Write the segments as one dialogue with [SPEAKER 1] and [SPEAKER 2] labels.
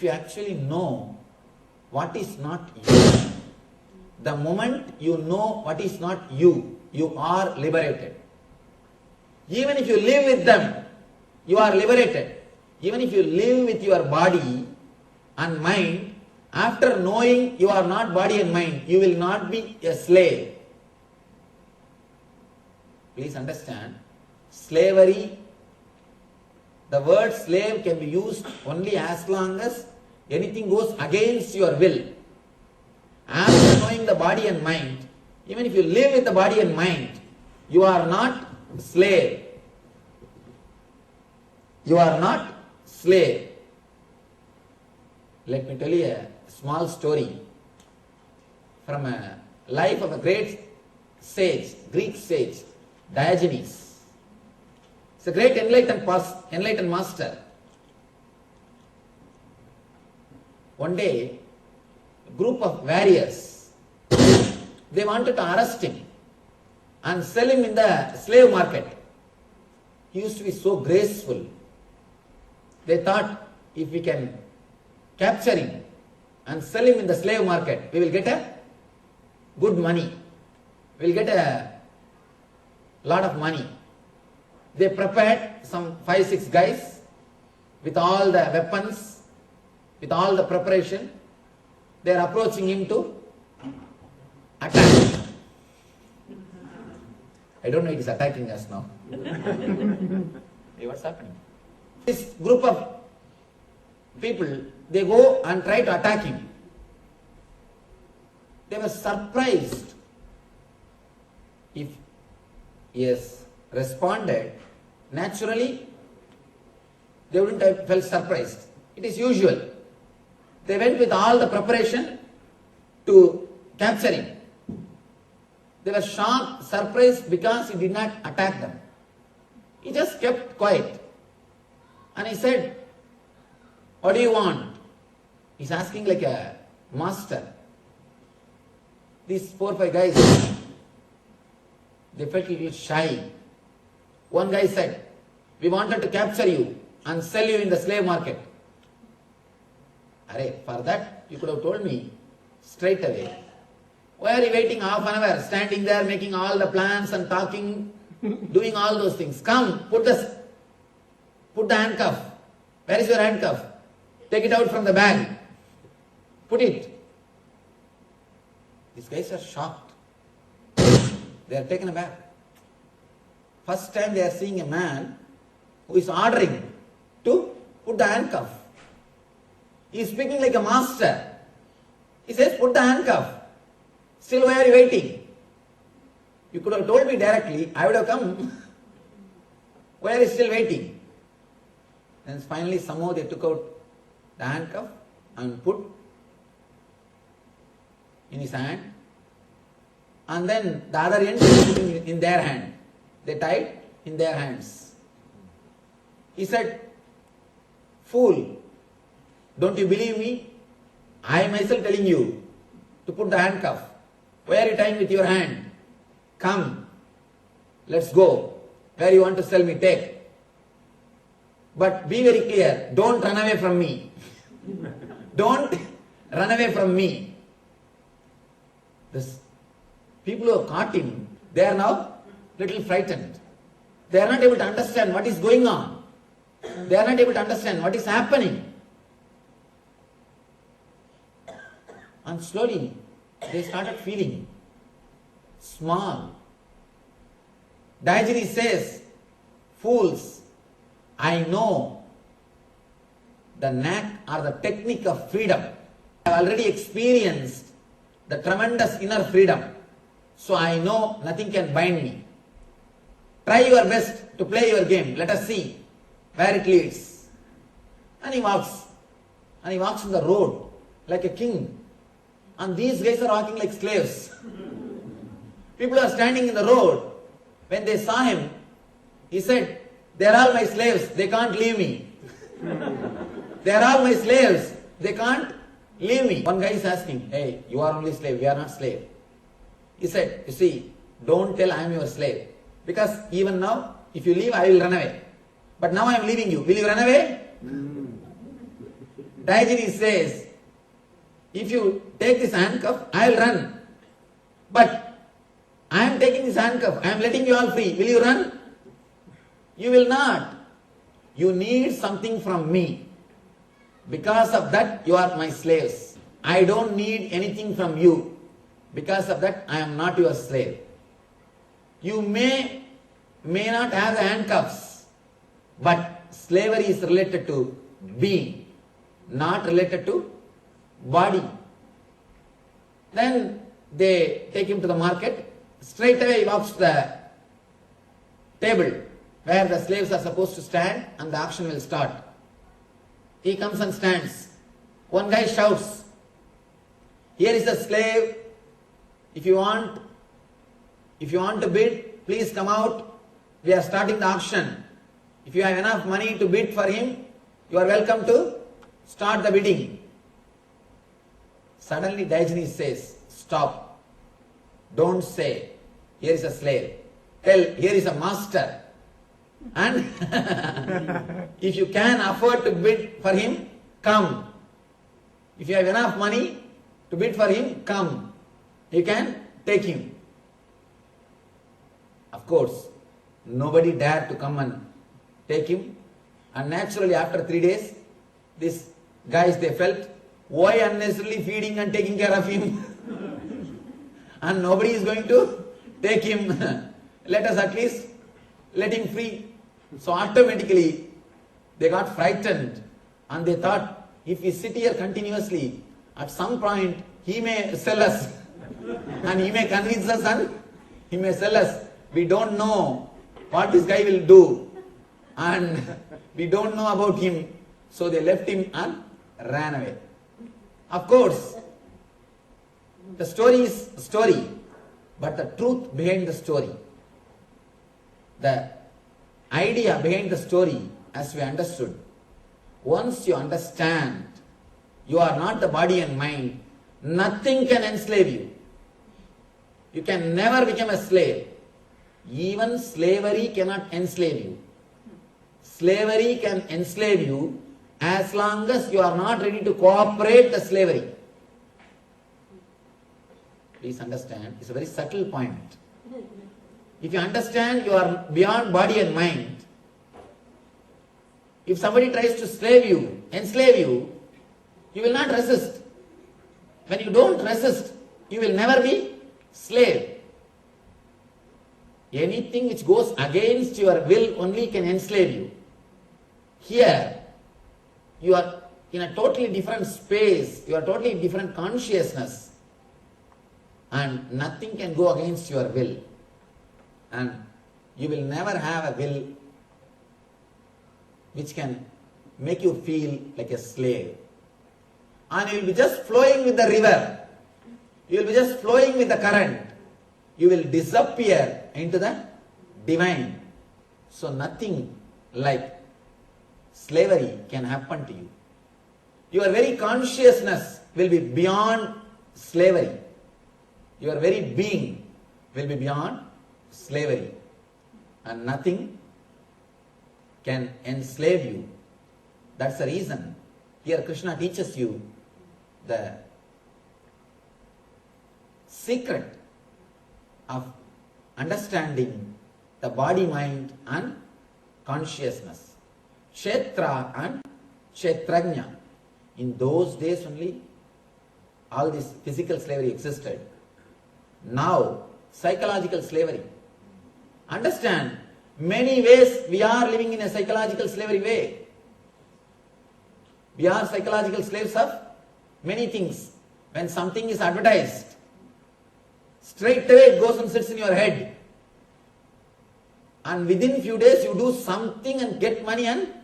[SPEAKER 1] if you actually know what is not you, the moment you know what is not you, you are liberated. Even if you live with them, you are liberated. Even if you live with your body and mind, after knowing you are not body and mind, you will not be a slave. Please understand, slavery, the word slave can be used only as long as anything goes against your will. After knowing the body and mind, even if you live with the body and mind, you are not slave. You are not slave. Let me tell you a small story from a life of a great sage, Greek sage, Diogenes. It's a great enlightened master. One day, a group of warriors, they wanted to arrest him and sell him in the slave market. He used to be so graceful. They thought, if we can capture him and sell him in the slave market, we will get a good money. We will get a lot of money. They prepared some 5-6 guys with all the weapons, with all the preparation. They are approaching him to attack. I don't know, it is attacking us now. Hey, what's happening? This group of people, they go and try to attack him. They were surprised. If he has responded, naturally, they wouldn't have felt surprised. It is usual. They went with all the preparation to capture him. They were shocked, surprised because he did not attack them. He just kept quiet. And he said, what do you want? He's asking like a master. These 4-5 guys, they felt a little shy. One guy said, we wanted to capture you and sell you in the slave market. For that, you could have told me straight away. Why are you waiting half an hour, standing there, making all the plans and talking, doing all those things? Come, put the handcuff. Where is your handcuff? Take it out from the bag. Put it. These guys are shocked. They are taken aback. First time they are seeing a man who is ordering to put the handcuff. He is speaking like a master. He says, put the handcuff. Still, why are you waiting? You could have told me directly, I would have come. Why are you still waiting? And finally, somehow they took out the handcuff and put in his hand. And then the other end in their hand. They tied in their hands. He said, fool, don't you believe me? I myself telling you to put the handcuff. Why are you tying with your hand? Come, let's go. Where you want to sell me, take. But be very clear, don't run away from me. Don't run away from me. This people who have caught him, they are now little frightened. They are not able to understand what is going on. They are not able to understand what is happening. And slowly, they started feeling small. Diogenes says, fools, I know the knack or the technique of freedom. I have already experienced the tremendous inner freedom. So I know nothing can bind me. Try your best to play your game. Let us see where it leads. And he walks. And he walks on the road like a king. And these guys are walking like slaves. People are standing in the road. When they saw him, he said, they are all my slaves, they can't leave me. They are all my slaves, they can't leave me. One guy is asking, hey, you are only slave, we are not slave. He said, you see, don't tell I am your slave. Because even now, if you leave, I will run away. But now I am leaving you. Will you run away? Diogenes says, if you take this handcuff, I will run. But I am taking this handcuff, I am letting you all free. Will you run? You will not. You need something from me. Because of that, you are my slaves. I don't need anything from you. Because of that, I am not your slave. You may not have the handcuffs, but slavery is related to being, not related to body. Then they take him to the market. Straight away he walks to the table where the slaves are supposed to stand and the auction will start. He comes and stands. One guy shouts, "Here is the slave. If you want to bid, please come out. We are starting the auction. If you have enough money to bid for him, you are welcome to start the bidding." Suddenly Diogenes says, "Stop. Don't say, here is a slave. Tell, here is a master. And if you can afford to bid for him, come. If you have enough money to bid for him, come. You can take him." Of course, nobody dared to come and take him. And naturally, after 3 days, these guys, they felt, why unnecessarily feeding and taking care of him? And nobody is going to take him. Let us at least let him free. So automatically, they got frightened. And they thought, if we sit here continuously, at some point, he may sell us. And he may convince us and he may sell us. We don't know what this guy will do. And we don't know about him. So they left him and ran away. Of course, the story is a story, but the truth behind the story, the idea behind the story, as we understood, once you understand, you are not the body and mind, nothing can enslave you. You can never become a slave. Even slavery cannot enslave you. Slavery can enslave you as long as you are not ready to cooperate the slavery. Please understand, it's a very subtle point. If you understand you are beyond body and mind, if somebody tries to enslave you, you will not resist. When you don't resist, you will never be slave. Anything which goes against your will only can enslave you. Here, you are in a totally different space, you are totally different consciousness, and nothing can go against your will. And you will never have a will which can make you feel like a slave. And you will be just flowing with the river. You will be just flowing with the current. You will disappear into the divine. So nothing like slavery can happen to you. Your very consciousness will be beyond slavery. Your very being will be beyond slavery. And nothing can enslave you. That's the reason here Krishna teaches you the secret of understanding the body, mind and consciousness. Kshetra and Kshetrajna. In those days only all this physical slavery existed. Now psychological slavery. Understand, many ways we are living in a psychological slavery way. We are psychological slaves of many things. When something is advertised, straight away it goes and sits in your head. And within few days you do something and get money and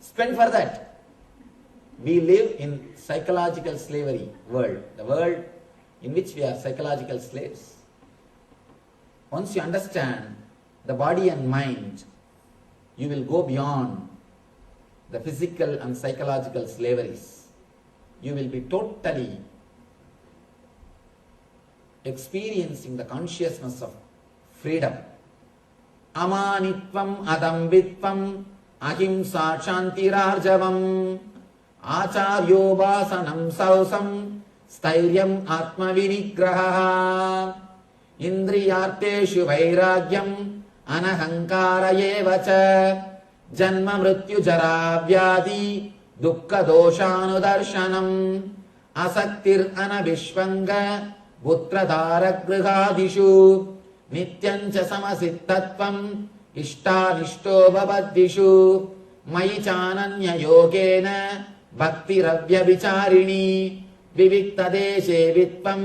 [SPEAKER 1] spend for that. We live in psychological slavery world. The world in which we are psychological slaves. Once you understand the body and mind, you will go beyond the physical and psychological slaveries. You will be totally experiencing the consciousness of freedom. Amanitvam adambitvam ahimsa shantirarjavam Acharyo vasanam sausam stairyam atmavinigraha indriyarteshu vairagyam anahankara evacha janma mrityu jara vyadi dukkha doshanudarshanam asaktir anavishvanga puttradhara grihadishu nityancha samasittvatvam ishtanishto bhavaddishu mayi chananya yogena bhaktiravya vicharini viviktadeshe vitvam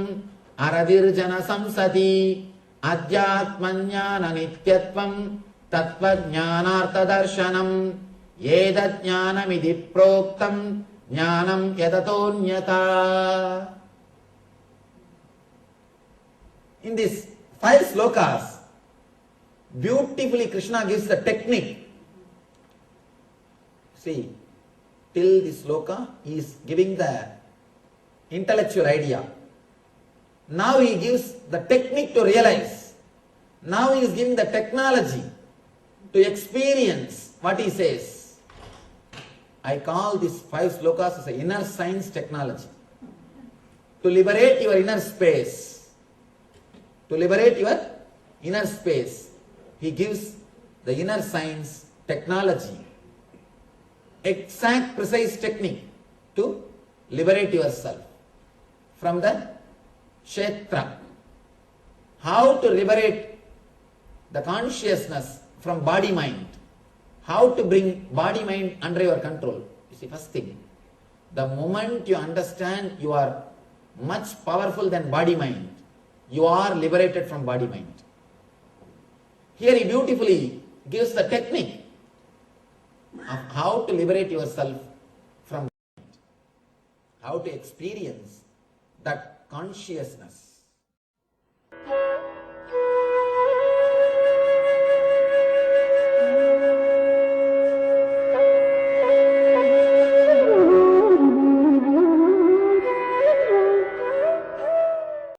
[SPEAKER 1] aradirjana samsati adhyatmanyana nityatvam tatvajnanartha darshanam yedajnanamidhi proktam jnanam yadatonyata. In these 5 slokas, beautifully Krishna gives the technique. See, till this sloka he is giving the intellectual idea. Now he gives the technique to realize. Now he is giving the technology to experience what he says. I call these 5 slokas as an inner science technology. To liberate your inner space. To liberate your inner space, he gives the inner science technology, exact precise technique to liberate yourself from the kshetra. How to liberate the consciousness from body mind. How to bring body mind under your control. You see, first thing, the moment you understand you are much powerful than body mind, you are liberated from body mind. Here he beautifully gives the technique of how to liberate yourself from mind, how to experience that consciousness.